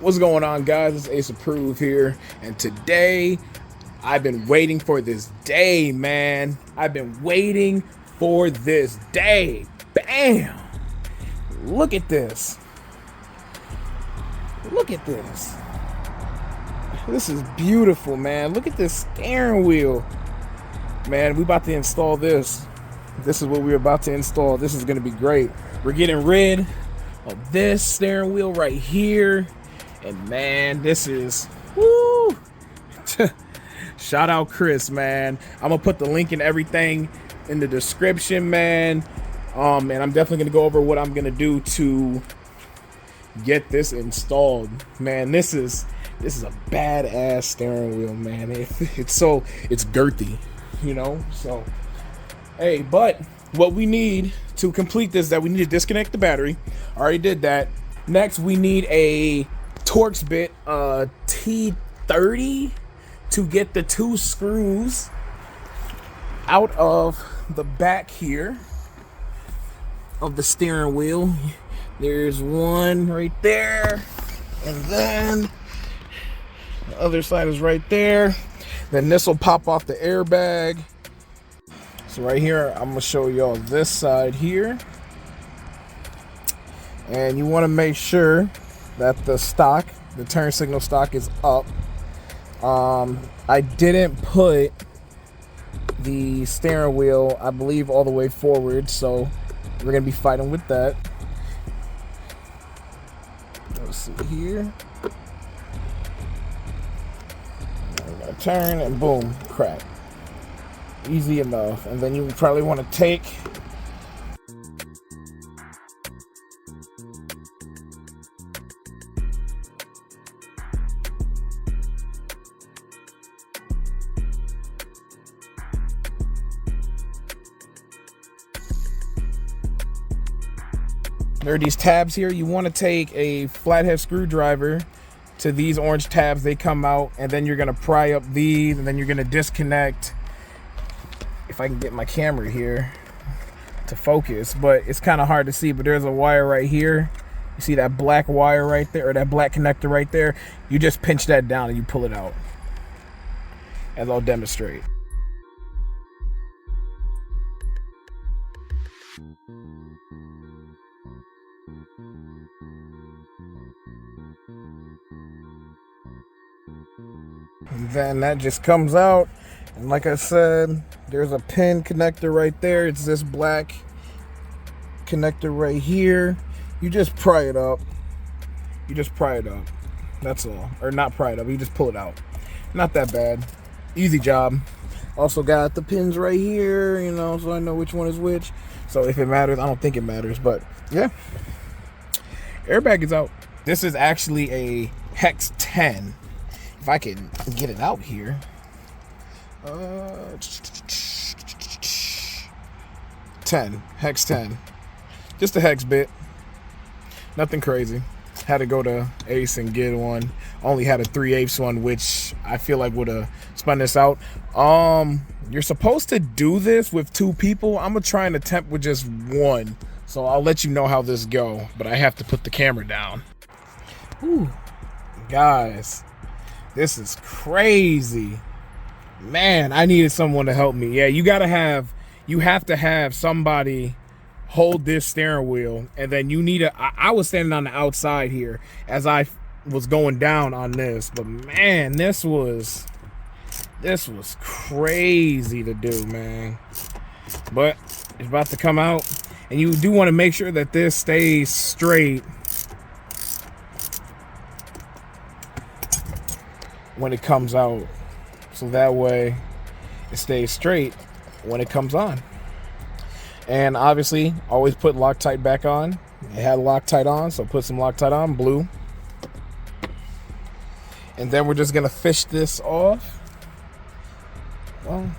What's going on, guys? It's Ace Approved here, and today I've been waiting for this day, man. I've been waiting for this day. Bam! Look at this. Look at this. This is beautiful, man. Look at this steering wheel. Man, we about to install this. This is what we're about to install. This is going to be great. We're getting rid of this steering wheel right here. And man, this is, woo! Shout out Chris, man. I'm gonna put the link and everything in the description, man. And I'm definitely gonna go over what I'm gonna do to get this installed. Man, this is a badass steering wheel, man. It's girthy, you know. So, hey, but what we need to complete this, that we need to disconnect the battery. I already did that. Next, we need a Torx bit T30 to get the two screws out of the back here of the steering wheel. There's one right there, and then the other side is right there. Then this will pop off the airbag. So right here, I'm gonna show y'all this side here, and you want to make sure that the turn signal stock is up. I didn't put the steering wheel, I believe, all the way forward, so we're gonna be fighting with that. Let's see here. I'm gonna turn and boom, crack. Easy enough. And then you probably want to take there are these tabs here. You want to take a flathead screwdriver to these orange tabs. They come out, and then you're going to pry up these, and then you're going to disconnect. If I can get my camera here to focus, but it's kind of hard to see, but there's a wire right here. You see that black wire right there, or that black connector right there? You just pinch that down and you pull it out, as I'll demonstrate. And then that just comes out, and like I said, there's a pin connector right there. It's this black connector right here. You just pry it up. You just pry it up. That's all. Or not pry it up, you just pull it out. Not that bad. Easy job. Also got the pins right here, you know, so I know which one is which. So if it matters, I don't think it matters, but yeah. Airbag is out. This is actually a Hex 10. If I can get it out here. 10, Hex 10. Just a hex bit. Nothing crazy. Had to go to Ace and get one. Only had a 3/8 one, which I feel like would have spun this out. You're supposed to do this with two people. I'm gonna try and attempt with just one. So I'll let you know how this go. But I have to put the camera down. Ooh, guys. This is crazy. Man, I needed someone to help me. Yeah, you have to have somebody hold this steering wheel, and then you need I was standing on the outside here as I was going down on this, but man, this was crazy to do, man. But it's about to come out, and you do want to make sure that this stays straight when it comes out, so that way it stays straight when it comes on. And obviously always put Loctite back on. It had Loctite on, so put some Loctite on, blue. And then we're just gonna fish this off. Well,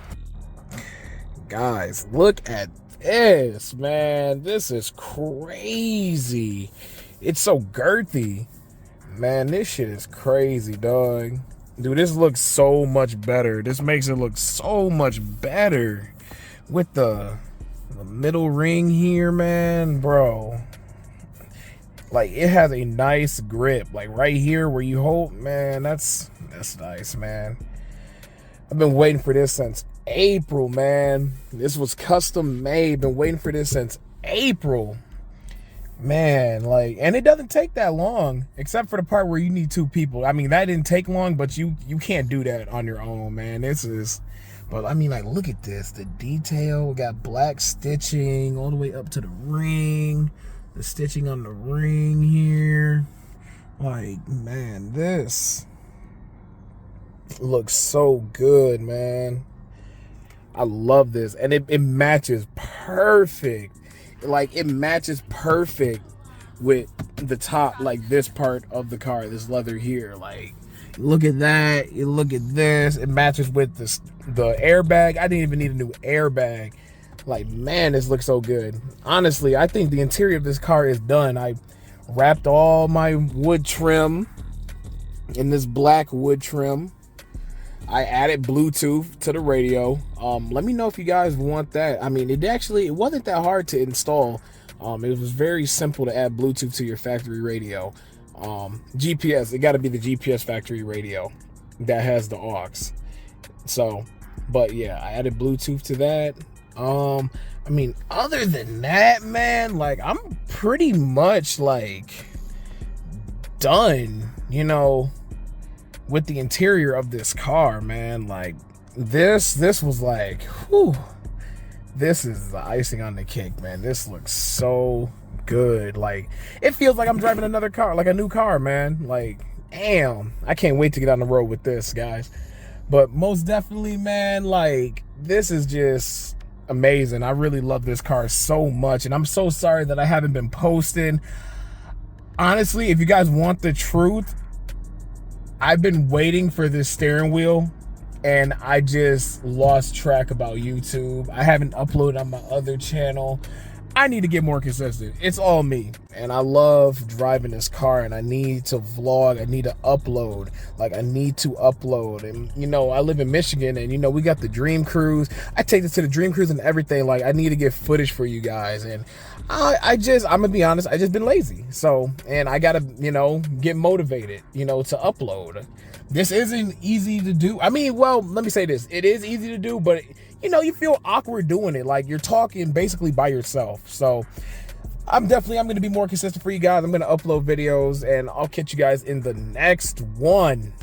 guys, look at this, man. This is crazy. It's so girthy, man. This shit is crazy, dog. Dude, this looks so much better. This makes it look so much better with the middle ring here, man, bro. Like, it has a nice grip. Like, right here where you hold, man, that's nice, man. I've been waiting for this since April, man. This was custom made. Been waiting for this since April. Man, like, and it doesn't take that long, except for the part where you need 2 people. I mean, that didn't take long, but you can't do that on your own, man. This is, but I mean, like, look at this. The detail, we got black stitching all the way up to the ring. The stitching on the ring here. Like, man, this looks so good, man. I love this. And it matches perfect. Like, it matches perfect with the top, like this part of the car, this leather here. Like, look at that. You look at this. It matches with the airbag. I didn't even need a new airbag. Like, man, this looks so good. Honestly, I think the interior of this car is done. I wrapped all my wood trim in this black wood trim. I added Bluetooth to the radio. Let me know if you guys want that. I mean, it wasn't that hard to install. It was very simple to add Bluetooth to your factory radio. GPS, it got to be the GPS factory radio that has the aux. So, but yeah, I added Bluetooth to that. I mean, other than that, man, like, I'm pretty much like done, you know, with the interior of this car, man. Like, this was like, whew, this is the icing on the cake, man. This looks so good. Like, it feels like I'm driving another car, like a new car, man. Like, damn, I can't wait to get on the road with this, guys. But most definitely, man, like, this is just amazing. I really love this car so much, and I'm so sorry that I haven't been posting. Honestly, if you guys want the truth, I've been waiting for this steering wheel, and I just lost track about YouTube. I haven't uploaded on my other channel. I need to get more consistent. It's all me, and I love driving this car, and I need to vlog. I need to upload. Like, I need to upload. And, you know, I live in Michigan, and, you know, we got the Dream Cruise. I take this to the Dream Cruise and everything. Like, I need to get footage for you guys, and I'm gonna be honest, I just been lazy. So, and I gotta, you know, get motivated, you know, to upload. This isn't easy to do. I mean, well, let me say this. It is easy to do, but, you know, you feel awkward doing it. Like, you're talking basically by yourself. So I'm going to be more consistent for you guys. I'm going to upload videos, and I'll catch you guys in the next one.